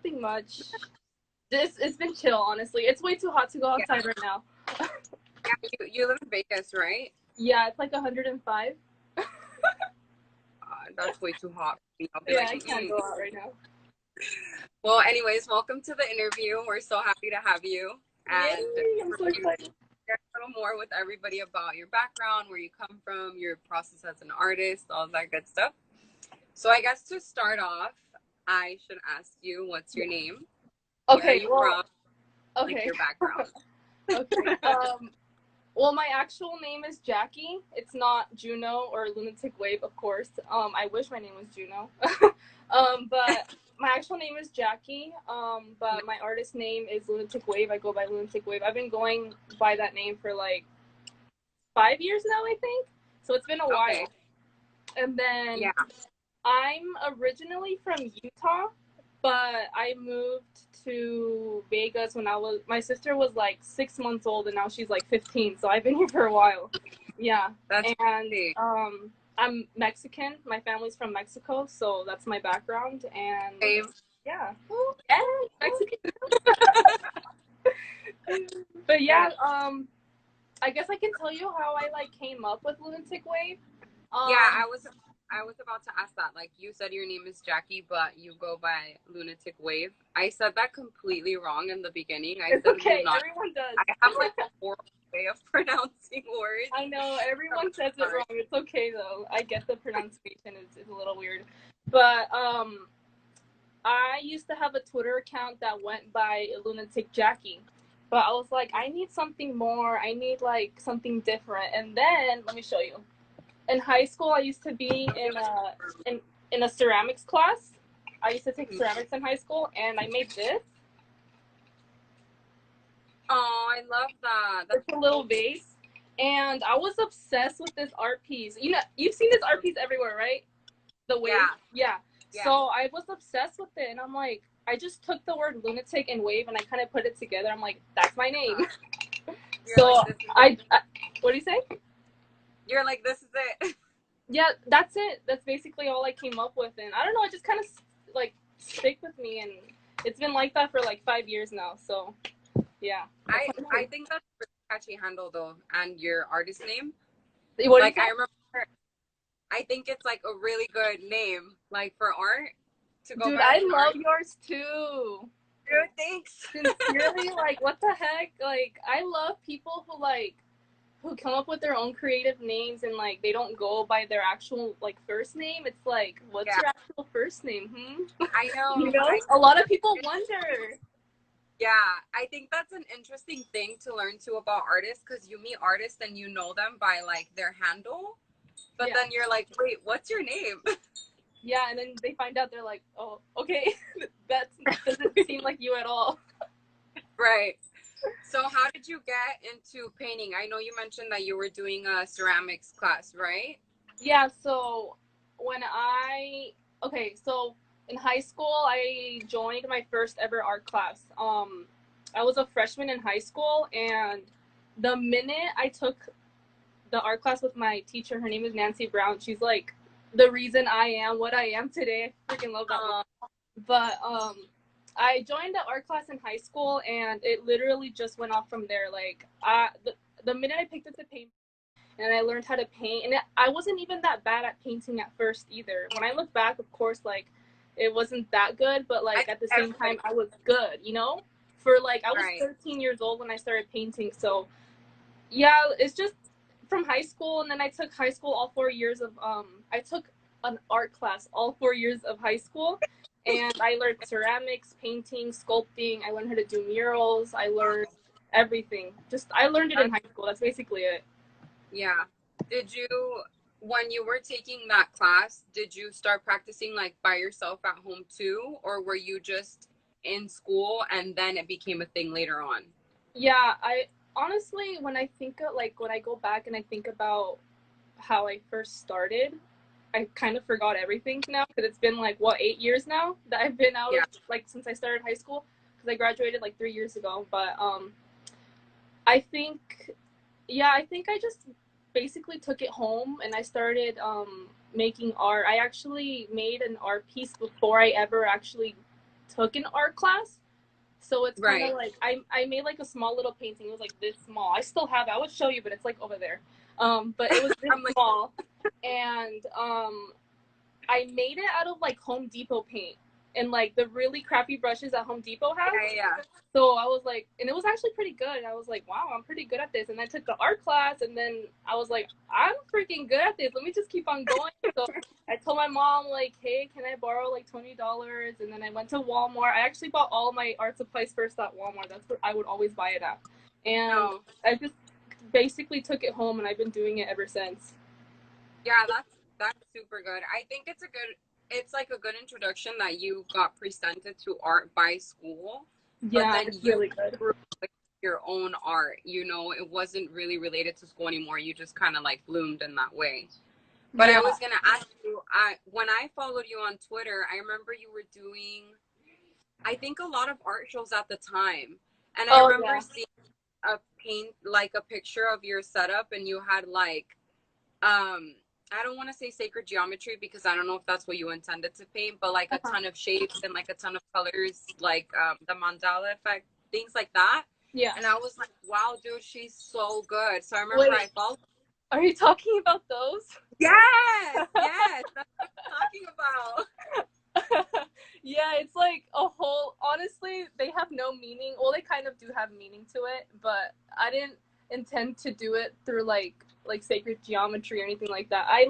nothing much. It's been chill, honestly. It's way too hot to go outside right now. Yeah, you live in Vegas, right? Yeah, it's like 105. That's way too hot for me. I'll be Yeah, like, I can't go out right now. Well, anyways, welcome to the interview. We're so happy to have you. And Yay, I'm so excited. share a little more with everybody about your background, where you come from, your process as an artist, all that good stuff. So I guess to start off, I should ask you, what's your name? Where are Okay, you well, from? Like okay. your background. Okay. Well, my actual name is Jackie. It's not Juno or Lunatic Wave, of course. I wish my name was Juno. But my actual name is Jackie. But my artist name is Lunatic Wave. I go by Lunatic Wave. I've been going by that name for like 5 years now, I think. So it's been a while. Okay. And then Yeah. I'm originally from Utah, but I moved to Vegas when my sister was like 6 months old, and now she's like 15. So I've been here for a while. Yeah. That's And great. I'm Mexican. My family's from Mexico, so that's my background. And Same. yeah, yeah, Mexican. But yeah, I guess I can tell you how I like came up with Lunatic Wave. Yeah, I was about to ask that. Like, you said your name is Jackie, but you go by Lunatic Wave. I said that completely wrong in the beginning. It's said okay. Lunatic. Everyone does. I have like a horrible way of pronouncing words. I know everyone says it wrong. It's okay though. I get the pronunciation is a little weird, but I used to have a Twitter account that went by Lunatic Jackie, but I was like, I need something more. I need like something different. And then let me show you. In high school, I used to be in a ceramics class. I used to take ceramics in high school, and I made this. Oh, I love that. That's It's a little vase, and I was obsessed with this art piece. You know, you've seen this art piece everywhere, right? The wave. Yeah. So I was obsessed with it, and I'm like, I just took the word lunatic and wave, and I kind of put it together. I'm like, that's my name. So like, I what do you say? You're like, this is it. Yeah, that's it. That's basically all I came up with, and I don't know. It just kind of like stick with me, and it's been like that for like 5 years now. So yeah. I think that's a pretty catchy handle though, and your artist name. What Like, I remember, I think it's like a really good name, like for art to go. Dude, I love yours too. Dude, thanks. Sincerely, like, what the heck? Like, I love people who come up with their own creative names, and like they don't go by their actual like first name. It's like, what's your actual first name? I know. You know, a lot of people wonder. Yeah, I think that's an interesting thing to learn too about artists, because you meet artists and you know them by like their handle, but then you're like, wait, what's your name? Yeah, and then they find out, they're like, oh, okay, that doesn't seem like you at all. Right. So how did you get into painting? I know you mentioned that you were doing a ceramics class, right? Yeah, so so in high school, I joined my first ever art class. I was a freshman in high school, and the minute I took the art class with my teacher, her name is Nancy Brown. She's like the reason I am what I am today. I freaking love that one. But I joined the art class in high school, and it literally just went off from there. Like, the minute I picked up the paint and I learned how to paint, and I wasn't even that bad at painting at first either. When I look back, of course, like, it wasn't that good, but like at the same time, I was good, you know? For like, I was 13 years old when I started painting. So yeah, it's just from high school, and then I took high school all 4 years of I took an art class all 4 years of high school, and I learned ceramics, painting, sculpting. I learned how to do murals. I learned everything. I learned it in high school. That's basically it. Yeah. Did you, when you were taking that class, did you start practicing like by yourself at home too, or were you just in school and then it became a thing later on? Yeah, I honestly, when I think of, like, when I go back and I think about how I first started, I kind of forgot everything now, because it's been like, what, 8 years now that I've been out of, like, since I started high school, because I graduated like 3 years ago. But I think I just basically took it home, and I started making art. I actually made an art piece before I ever actually took an art class. So it's kind of Right. like I made like a small little painting. It was like this small. I still have it. I would show you, but it's like over there. But it was this I'm like, small, and I made it out of like Home Depot paint and like the really crappy brushes that Home Depot has. yeah, yeah. So I was like, and it was actually pretty good. I was like, wow, I'm pretty good at this. And I took the art class, and then I was like, I'm freaking good at this. Let me just keep on going. So I told my mom, like, hey, can I borrow like $20? And then I went to Walmart. I actually bought all my art supplies first at Walmart. That's what I would always buy it at. And No. I just basically took it home, and I've been doing it ever since. Yeah, that's super good. I think it's like a good introduction that you got presented to art by school, but Yeah, then it's you really good. grew with your own art. It wasn't really related to school anymore. You just kind of like bloomed in that way. But I Yeah. was gonna ask you, when I followed you on Twitter, I remember you were doing, I think, a lot of art shows at the time, and I Oh, remember yeah. seeing like a picture of your setup, and you had like um I don't want to say sacred geometry because I don't know if that's what you intended to paint, but like a Uh-huh. ton of shapes and like a ton of colors, like the mandala effect, things like that. Yeah. And I was like, wow, dude, she's so good. So I remember Wait, I followed. are you talking about those? Yes, yes, that's what I'm talking about. Yeah, it's like a whole, honestly, they have no meaning. Well, they kind of do have meaning to it, but I didn't intend to do it through like sacred geometry or anything like that. I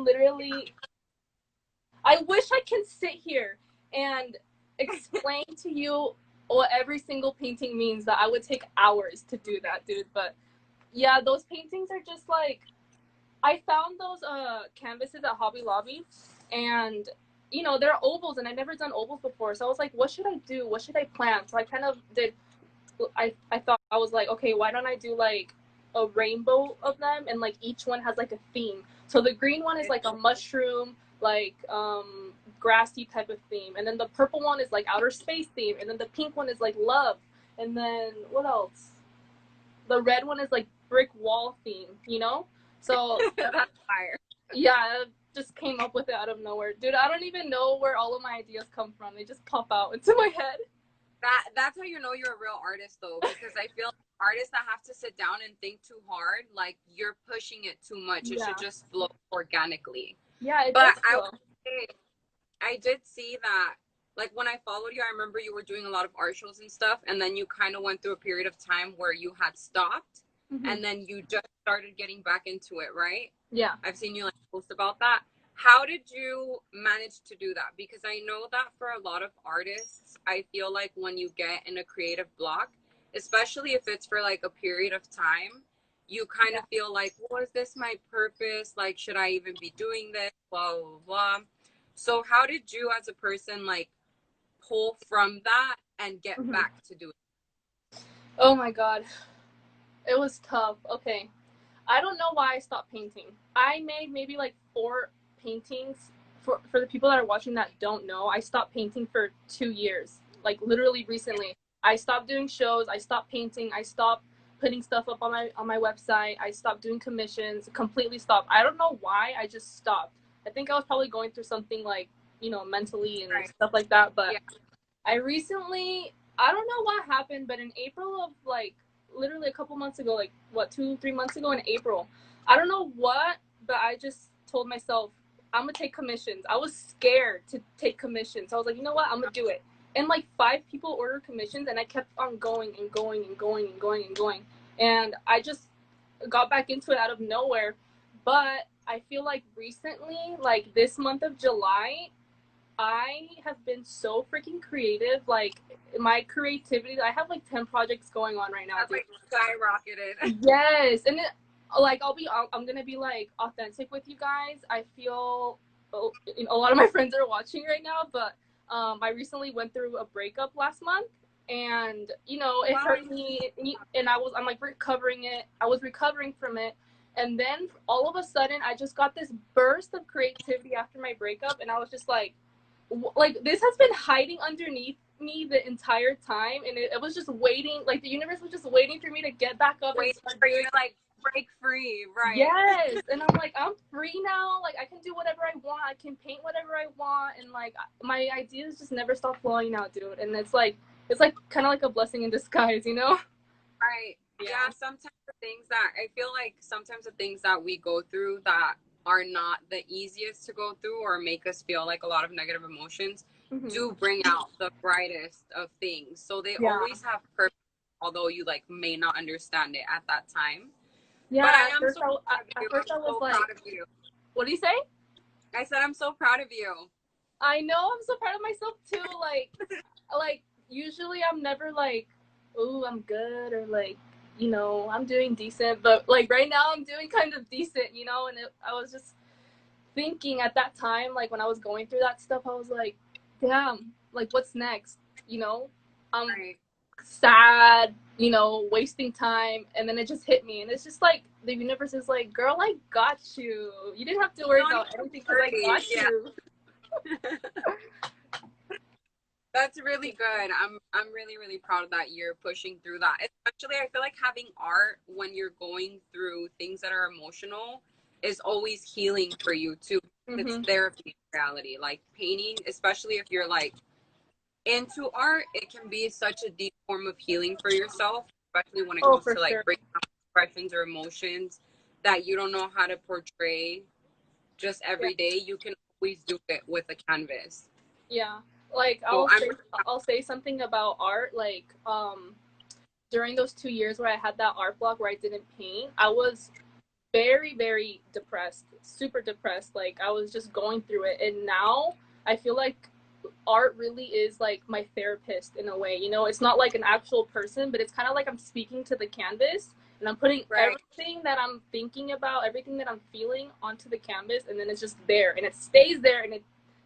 wish I can sit here and explain to you what every single painting means. That I would take hours to do that, dude. But yeah, those paintings are just like, I found those canvases at Hobby Lobby, and they're ovals, and I've never done ovals before. So I was like, what should I do? What should I plan? So I kind of did. I thought, I was like, okay, why don't I do like a rainbow of them, and like each one has like a theme. So the green one is like a mushroom, like grassy type of theme, and then the purple one is like outer space theme, and then the pink one is like love, and then what else? The red one is like brick wall theme. So That's fire. yeah, I just came up with it out of nowhere. Dude, I don't even know where all of my ideas come from. They just pop out into my head. That's how you know you're a real artist, though, because I feel like artists that have to sit down and think too hard, like you're pushing it too much. It Yeah. should just flow organically. Yeah, it But does I flow. would say I did see that, like when I followed you, I remember you were doing a lot of art shows and stuff, and then you kind of went through a period of time where you had stopped, Mm-hmm. and then you just started getting back into it, right? Yeah. I've seen you like post about that. How did you manage to do that? Because I know that for a lot of artists, I feel like when you get in a creative block, especially if it's for like a period of time, you kind Yeah. of feel like, well, is this my purpose? Like, should I even be doing this? Blah, blah, blah. So how did you as a person like pull from that and get Mm-hmm. back to doing Oh my god. It was tough. Okay. I don't know why I stopped painting. I made maybe like 4 paintings. For the people that are watching that don't know, I stopped painting for 2 years. Like literally recently. I stopped doing shows, I stopped painting, I stopped putting stuff up on my website, I stopped doing commissions, completely stopped. I don't know why, I just stopped. I think I was probably going through something like, mentally and right? stuff like that, but Yeah. I recently, I don't know what happened, but in April of like literally a couple months ago, like what, 2, 3 months ago in April, I don't know what, but I just told myself, I'm gonna take commissions. I was scared to take commissions. So I was like, you know what, I'm gonna do it. And like 5 people ordered commissions, and I kept on going and going and going and going and going. And I just got back into it out of nowhere. But I feel like recently, like this month of July, I have been so freaking creative. Like my creativity, I have like 10 projects going on right now, That's dude. like skyrocketed. Yes, and like I'm gonna be like authentic with you guys. I feel, a lot of my friends are watching right now, but I recently went through a breakup last month, and it Wow. hurt me, and I'm like recovering it. I was recovering from it, and then all of a sudden, I just got this burst of creativity after my breakup, and I was just like this has been hiding underneath me the entire time, and it was just waiting, like the universe was just waiting for me to get back up and Wait start for you doing. to like break free. free, right? Yes, and I'm like, I'm free now. Like, I can do whatever I want. I can paint whatever I want, and like, my ideas just never stop flowing out, dude. And it's like kind of like a blessing in disguise, you know? Right. Yeah. Yeah, sometimes the things that I feel like sometimes the things that we go through that are not the easiest to go through or make us feel like a lot of negative emotions Hmm. do bring out the brightest of things. So they Yeah. always have purpose, although you like may not understand it at that time. But Yeah. I am so proud of you. At I'm first I was so like, proud of you. what do you say? I said I'm so proud of you. I know, I'm so proud of myself too. Like usually I'm never like, oh, I'm good, or like, you know, I'm doing decent. But like right now I'm doing kind of decent, you know. And I was just thinking at that time, like when I was going through that stuff, I was like, damn, like what's next? You know, I'm Right. sad, you know, wasting time, and then it just hit me, and it's just like the universe is like, girl, I got you. You didn't have to You worry don't about need to anything because I worry. got Yeah. you. That's really good. I'm really really proud of that you're pushing through that. Especially I feel like having art when you're going through things that are emotional is always healing for you too. It's Hmm. therapy in reality. Like painting, especially if you're like into art, it can be such a deep form of healing for yourself, especially when it Oh, comes for to like sure. breaking down expressions or emotions that you don't know how to portray just Yeah. every day. You can always do it with a canvas. Yeah. Like So I'm I'll say something about art. Like during those 2 years where I had that art block where I didn't paint, I was very very depressed, super depressed. Like I was just going through it, and now I feel like art really is like my therapist in a way. You know, it's not like an actual person, but it's kind of like I'm speaking to the canvas, and I'm putting right. everything that I'm thinking about, everything that I'm feeling onto the canvas, and then it's just there, and it stays there, and it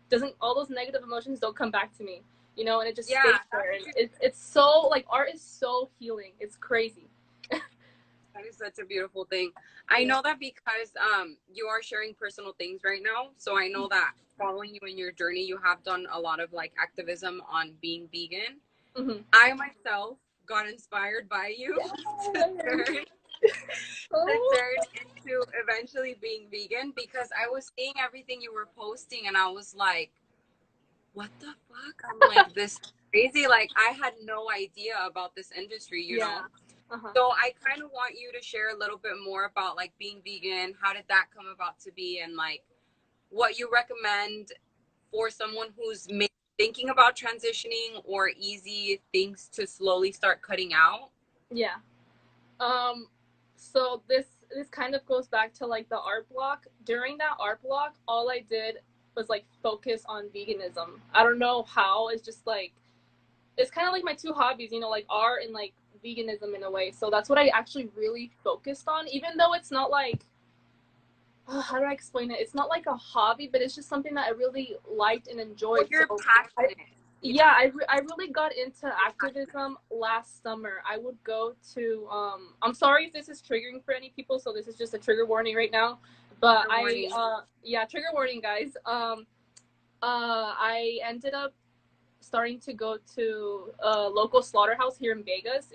doesn't, all those negative emotions don't come back to me, you know, and it just Yeah, stays there. And it's so like art is so healing. It's crazy. that is such a beautiful thing. I Yeah. know that because you are sharing personal things right now. So I know that following you in your journey, you have done a lot of like activism on being vegan. Mm-hmm. I myself got inspired by you to Yeah. turn to Oh. turn into eventually being vegan because I was seeing everything you were posting and I was like, what the fuck? I'm like, this is crazy. Like I had no idea about this industry, you Yeah. know? Uh-huh. So I kind of want you to share a little bit more about like being vegan. How did that come about to be, and like what you recommend for someone who's thinking about transitioning or easy things to slowly start cutting out? Yeah. Um, so this kind of goes back to like the art block. During that art block, all I did was like focus on veganism. I don't know how. It's just like it's kind of like my two hobbies, you know, like art and like veganism in a way. So that's what I actually really focused on, even though it's not like how do I explain it? It's not like a hobby, but it's just something that I really liked and Well, enjoyed. you're So I, passionate. Yeah. yeah, I really got into activism last summer. I would go to I'm sorry if this is triggering for any people, so this is just a trigger warning right now. But Trigger warning. yeah, trigger warning, guys. I ended up starting to go to a local slaughterhouse here in Vegas.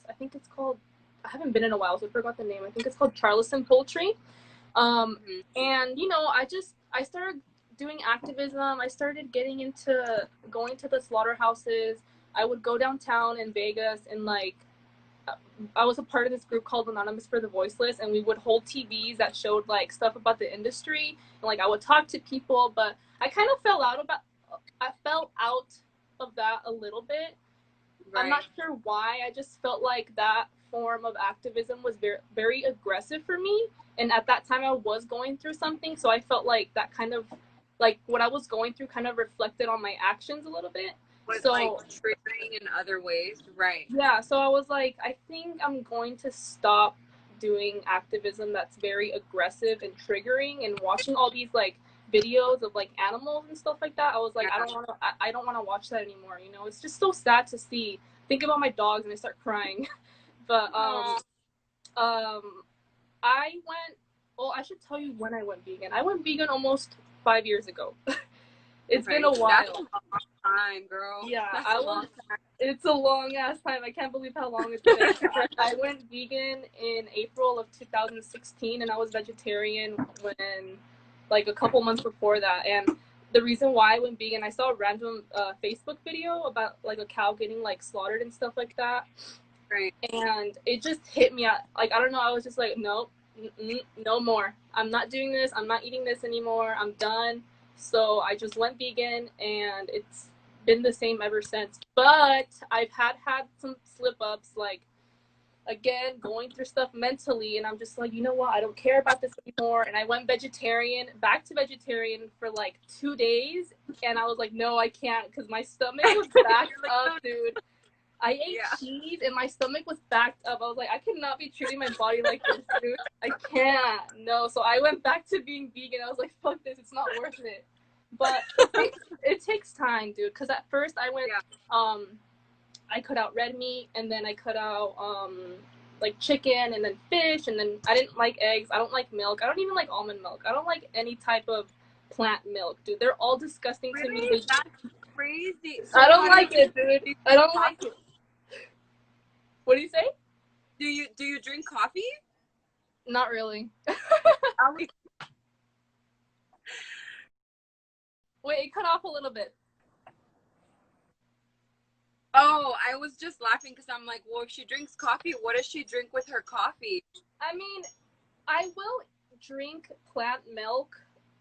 I think it's called, I haven't been in a while, so I forgot the name. I think it's called Charleston Poultry. Um, Mm-hmm. and you know, I started doing activism. I started getting into going to the slaughterhouses. I would go downtown in Vegas and like I was a part of this group called Anonymous for the Voiceless, and we would hold TVs that showed like stuff about the industry, and like I would talk to people. But I kind of I fell out of that a little bit. I'm not Right. sure why. I just felt like that form of activism was very, very aggressive for me. And at that time, I was going through something. So I felt like that kind of, like what I was going through kind of reflected on my actions a little bit. Was like So, triggering in other ways. Right. yeah. So I was like, I think I'm going to stop doing activism that's very aggressive and triggering, and watching all these like videos of like animals and stuff like that. I was like, Yeah. I don't want to watch that anymore. You know, it's just so sad to see. Think about my dogs and I start crying. But Oh, um, I went. Well, I should tell you when I went vegan. I went vegan almost 5 years ago. It's been okay. a That's a while. long time, girl. Yeah, That's a long time. It's a long ass time. I can't believe how long it's been. I went vegan in April of 2016, and I was vegetarian when, like, a couple months before that. And the reason why I went vegan, I saw a random Facebook video about like a cow getting like slaughtered and stuff like that, Right. and it just hit me. Like, I don't know. I was just like, nope, no more. I'm not doing this. I'm not eating this anymore. I'm done. So I just went vegan, and it's been the same ever since. But I've had some slip ups, like, again, going through stuff mentally, and I'm just like, you know what? I don't care about this anymore. And I went back to vegetarian for like 2 days, and I was like, no, I can't, because my stomach was backed up, dude. I ate cheese and my stomach was backed up. I was like, I cannot be treating my body like this, dude. I can't. No. So I went back to being vegan. I was like, fuck this. It's not worth it. But it takes time, dude. Because at first I went, I cut out red meat, and then I cut out like chicken, and then fish, and then I didn't like eggs. I don't like milk. I don't even like almond milk. I don't like any type of plant milk, dude. They're all disgusting to me. That's crazy. So I don't like it, dude. I don't like it. What do you say? Do you drink coffee? Not really. Wait, it cut off a little bit. Oh, I was just laughing because I'm like, well, if she drinks coffee, what does she drink with her coffee? I mean, I will drink plant milk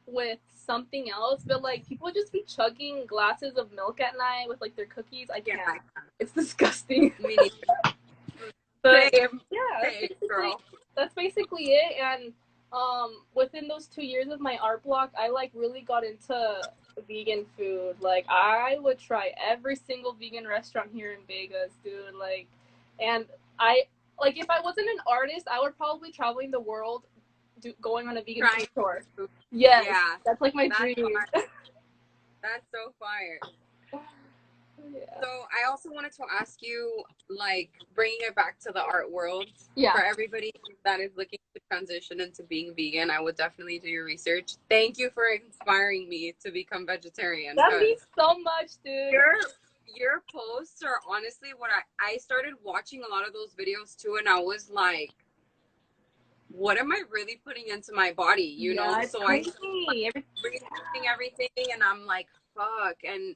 with something else, but like, people just be chugging glasses of milk at night with like their cookies. I can't. It's disgusting. Me neither. But Same. yeah, that's basically it. And within those 2 years of my art block, I like really got into vegan food. Like, I would try every single vegan restaurant here in Vegas, dude. Like, and like, if I wasn't an artist, I would probably traveling the world, going on a vegan food tour. Yes, yeah, that's like my dream. That's so fire. Yeah. So I also wanted to ask you, like, bringing it back to the art world, for everybody that is looking to transition into being vegan, I would definitely do your research. Thank you for inspiring me to become vegetarian. That means so much, dude. Your posts are honestly what I started watching a lot of those videos too, and I was like, what am I really putting into my body, you know? So crazy. I researching everything, and I'm like, fuck. And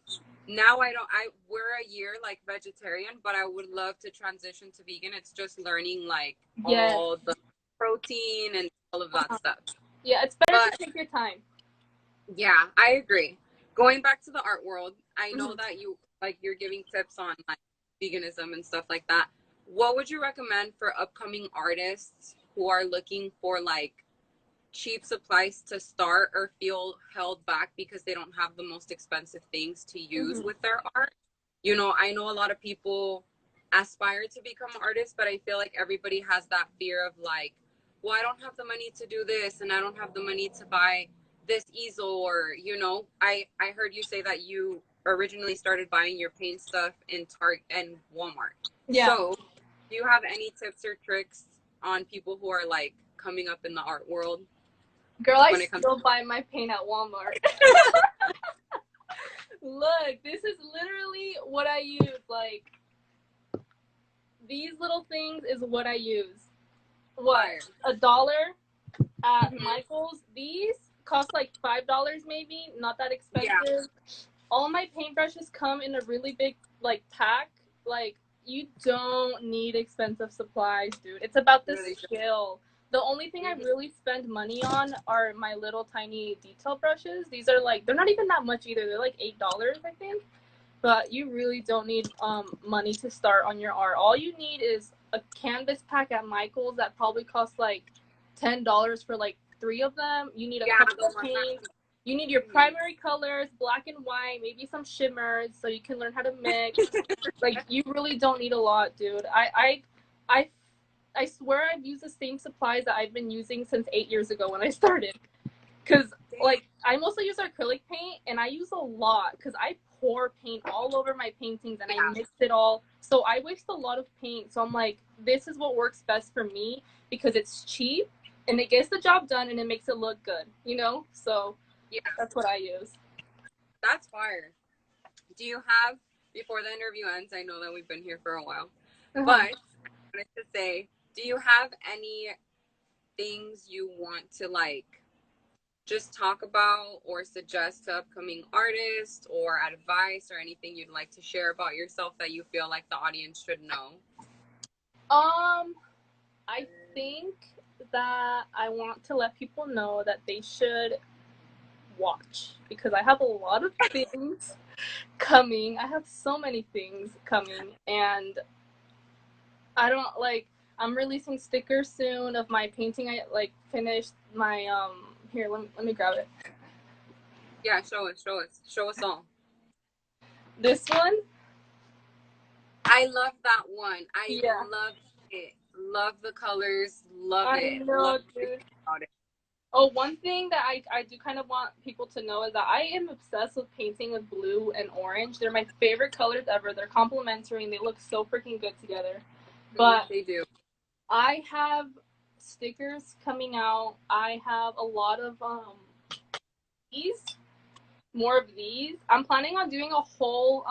now we're a year like vegetarian, but I would love to transition to vegan. It's just learning like all the protein and all of that stuff. Yeah, it's better to take your time. Yeah, I agree. Going back to the art world, I know that you're giving tips on like veganism and stuff like that. What would you recommend for upcoming artists who are looking for like cheap supplies to start or feel held back because they don't have the most expensive things to use with their art? You know, I know a lot of people aspire to become artists, but I feel like everybody has that fear of like, well, I don't have the money to do this, and I don't have the money to buy this easel, or, you know, I heard you say that you originally started buying your paint stuff in Target and Walmart. Yeah. So do you have any tips or tricks on people who are like coming up in the art world? Girl, I still buy my paint at Walmart. Look, this is literally what I use. Like, these little things is what I use. What? $1 at Michael's. These cost like $5 maybe. Not that expensive. Yeah. All my paintbrushes come in a really big like pack. Like, you don't need expensive supplies, dude. It's about the skill. The only thing I really spend money on are my little tiny detail brushes. These are like, they're not even that much either. They're like $8, I think. But you really don't need money to start on your art. All you need is a canvas pack at Michael's that probably costs like $10 for like 3 of them. You need a couple of paints. You need your primary colors, black and white, maybe some shimmers so you can learn how to mix. Like, you really don't need a lot, dude. I swear I've used the same supplies that I've been using since 8 years ago when I started. Because, like, I mostly use acrylic paint, and I use a lot because I pour paint all over my paintings, and I mix it all. So I waste a lot of paint. So I'm like, this is what works best for me because it's cheap, and it gets the job done, and it makes it look good, you know? So yeah, that's what I use. That's fire. Do you have before the interview ends, I know that we've been here for a while, but Uh-huh. I wanted to say, do you have any things you want to like just talk about or suggest to upcoming artists or advice or anything you'd like to share about yourself that you feel like the audience should know? Um, I think that I want to let people know that they should watch because I have a lot of things coming. I have so many things coming, and I don't like. I'm releasing stickers soon of my painting. I like finished my Here, let me grab it. Yeah, show us all. This one. I love that one. I Yeah, love it. Love the colors. Love I it. Love know, everything dude. about it. Oh, one thing that I do kind of want people to know is that I am obsessed with painting with blue and orange. They're my favorite colors ever. They're complementary and they look so freaking good together. But They do. I have stickers coming out. I have a lot of these, more of these. I'm planning on doing a whole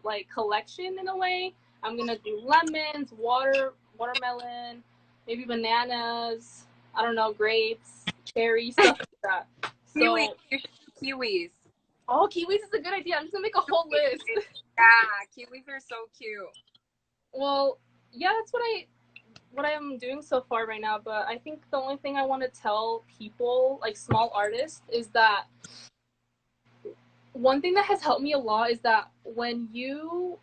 like collection in a way. I'm gonna do lemons, watermelon, maybe bananas. I don't know, grapes, cherry, stuff like that. Kiwi. So, You should do kiwis. oh, kiwis is a good idea. I'm just gonna make a whole list. Yeah, kiwis are so cute. Well, yeah, that's what I am doing so far right now. But I think the only thing I want to tell people, like small artists, is that one thing that has helped me a lot is that when you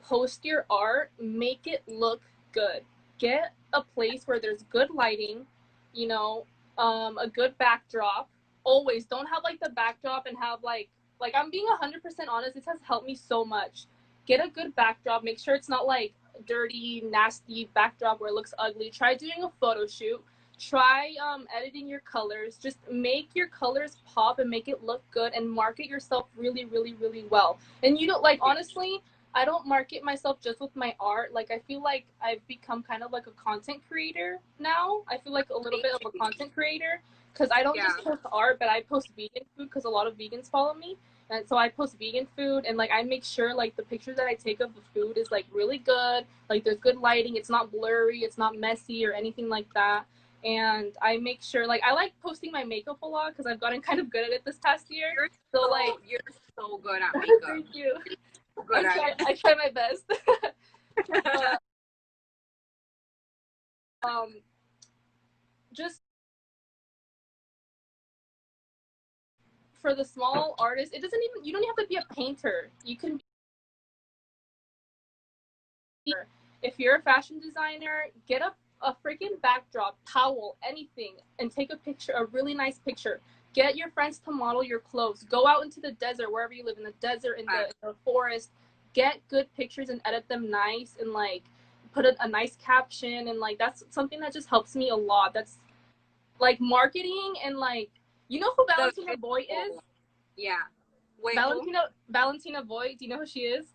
post your art, make it look good. Get a place where there's good lighting, you know, a good backdrop. Always don't have like the backdrop and have like I'm being 100% honest. This has helped me so much. Get a good backdrop. Make sure it's not like dirty, nasty backdrop where it looks ugly. Try doing a photo shoot. Try editing your colors. Just make your colors pop and make it look good and market yourself really, really, really well. And you know, like honestly, I don't market myself just with my art. Like I feel like I've become kind of like a content creator now. I feel like a little bit of a content creator because I don't Yeah. just post art, but I post vegan food because a lot of vegans follow me. And so I post vegan food and like I make sure like the pictures that I take of the food is like really good. Like there's good lighting, it's not blurry, it's not messy or anything like that. And I make sure like I like posting my makeup a lot because I've gotten kind of good at it this past year. You're So like you're so good at makeup. thank you. So good at it. I try my best. But um just for the small artists, it doesn't even you don't have to be a painter. You can be if you're a fashion designer, get a freaking backdrop, towel, anything, and take a picture, a really nice picture. Get your friends to model your clothes. Go out into the desert, wherever you live, in the desert, in the forest. Get good pictures and edit them nice and like put a nice caption and like that's something that just helps me a lot. That's like marketing and like you know who The Valentina Boy is? visual. Yeah. Wait, who? Valentina Boy. Do you know who she is?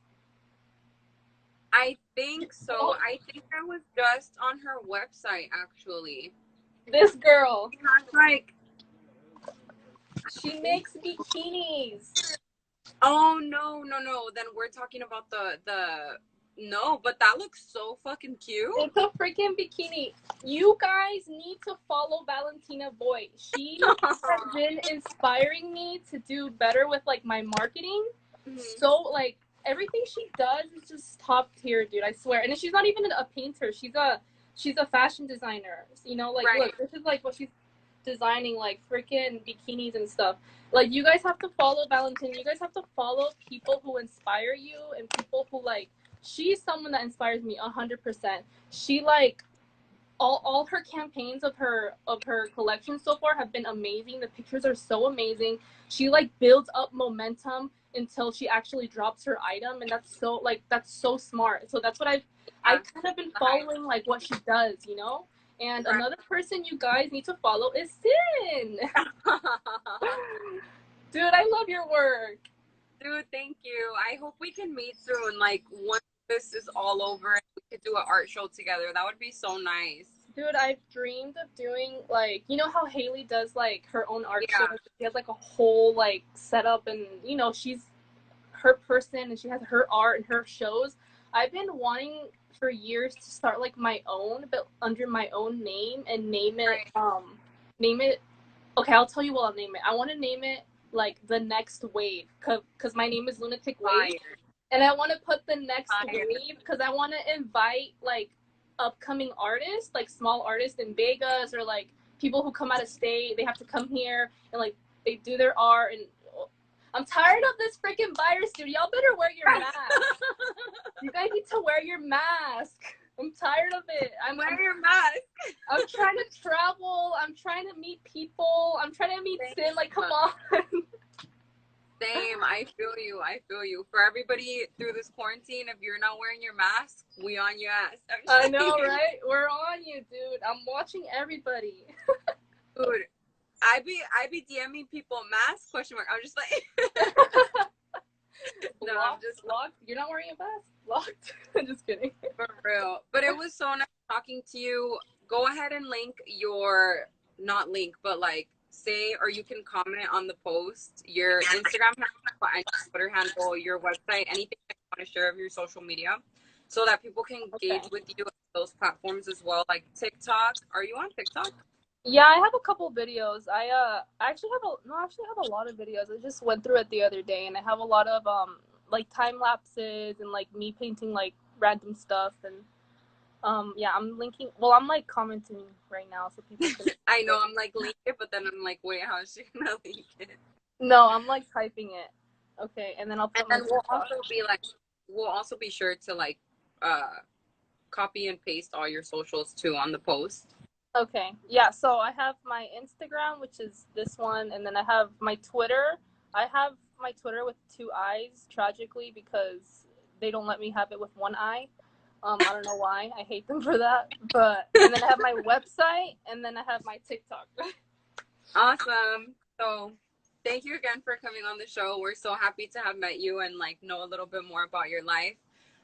I think so. Oh, I think I was just on her website actually. this girl. Like, She makes bikinis. oh no. Then we're talking about the no, but that looks so fucking cute. It's a freaking bikini. You guys need to follow Valentina Boy. She has been inspiring me to do better with like my marketing. Mm-hmm. So like everything she does is just top tier, dude. I swear. And she's not even a painter. She's a fashion designer. You know, like Right. look, this is like what she's designing, like freaking bikinis and stuff. Like you guys have to follow Valentina. You guys have to follow people who inspire you and people who like. She's someone that inspires me 100%. She like all her campaigns of her collection so far have been amazing. The pictures are so amazing. She like builds up momentum until she actually drops her item, and that's so smart. So that's what I Yeah. kind of been The hype. following like what she does, you know. And Right. another person you guys need to follow is Sin. Dude, I love your work. Dude, thank you. I hope we can meet soon. Like once this is all over and we could do an art show together. That would be so nice. Dude, I've dreamed of doing like you know how Haley does like her own art shows. Yeah. She has like a whole like setup, and you know her person and she has her art and her shows. I've been wanting for years to start like my own, but under my own name and name it. Okay, I'll tell you what I'll name it. I want to name it like the next wave, because my name is Lunatic Wave, and I want to put the next wave because I want to invite like upcoming artists, like small artists in Vegas, or like people who come out of state. They have to come here and like they do their art. And I'm tired of this freaking virus, dude. Y'all better wear your mask. You guys need to wear your mask. I'm tired of it. Wear your mask. I'm trying to travel. I'm trying to meet people. I'm trying to meet Sin. Like, come on. Same. I feel you. I feel you. For everybody through this quarantine, if you're not wearing your mask, we on your ass. I know, right? We're on you, dude. I'm watching everybody. Dude, I be DMing people mask ? I'm just like no, I'm just locked. You're not wearing a mask? Locked. I'm just kidding. For real. But it was so nice talking to you. Go ahead and link your, not link, but like say, or you can comment on the post, your Instagram handle, Twitter handle, your website, anything that you want to share of your social media, so that people can engage with you on those platforms as well, like TikTok. Are you on TikTok? Yeah, I have a couple videos. I actually have a lot of videos. I just went through it the other day, and I have a lot of like time lapses and like me painting like random stuff. And yeah, I'm linking. Well, I'm like commenting right now so people can. I know, I'm like link it, but then I'm like, wait, how is she gonna link it? No, I'm like typing it. Okay, and then I'll put. And then we'll also be sure to like copy and paste all your socials too on the post. Okay, yeah, so I have my Instagram, which is this one, and then I have my Twitter. I have my Twitter with 2 eyes, tragically, because they don't let me have it with 1 eye. I don't know why. I hate them for that. And then I have my website, and then I have my TikTok. Awesome. So thank you again for coming on the show. We're so happy to have met you and like know a little bit more about your life.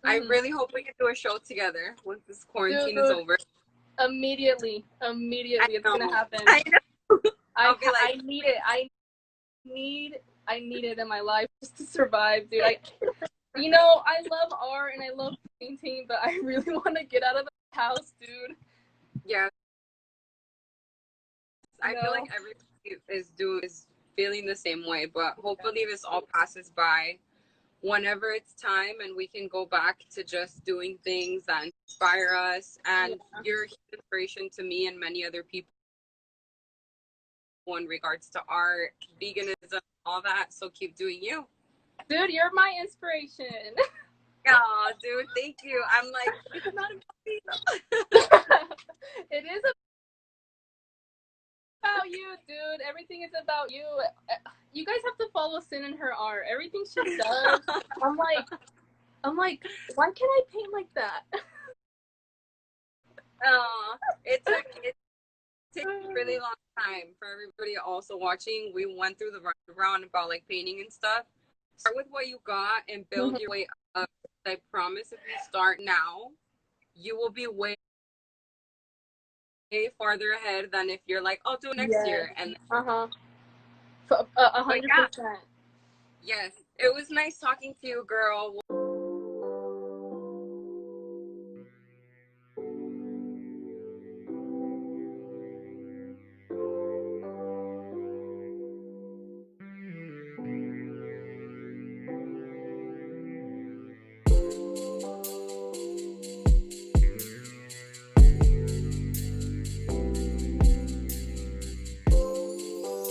Mm-hmm. I really hope we can do a show together once this quarantine is over. Immediately it's gonna happen. I know. I need it. I need it in my life just to survive, dude. I love art and I love painting, but I really want to get out of the house, dude. Yeah. I feel like everybody is feeling the same way, but hopefully this all passes by whenever it's time and we can go back to just doing things that inspire us. And you're a huge inspiration to me and many other people in regards to art, veganism, all that. So keep doing you. Dude, you're my inspiration. Oh, dude, thank you. I'm like, it's not about me. It is about you, dude. Everything is about you. You guys have to follow Sin in her art. Everything she does. I'm like, why can't I paint like that? It takes a really long time for everybody also watching. We went through the round about like painting and stuff. Start with what you got and build your way up. I promise if you start now, you will be way farther ahead than if you're like, I'll do it next year. And 100%. Yes, it was nice talking to you, girl.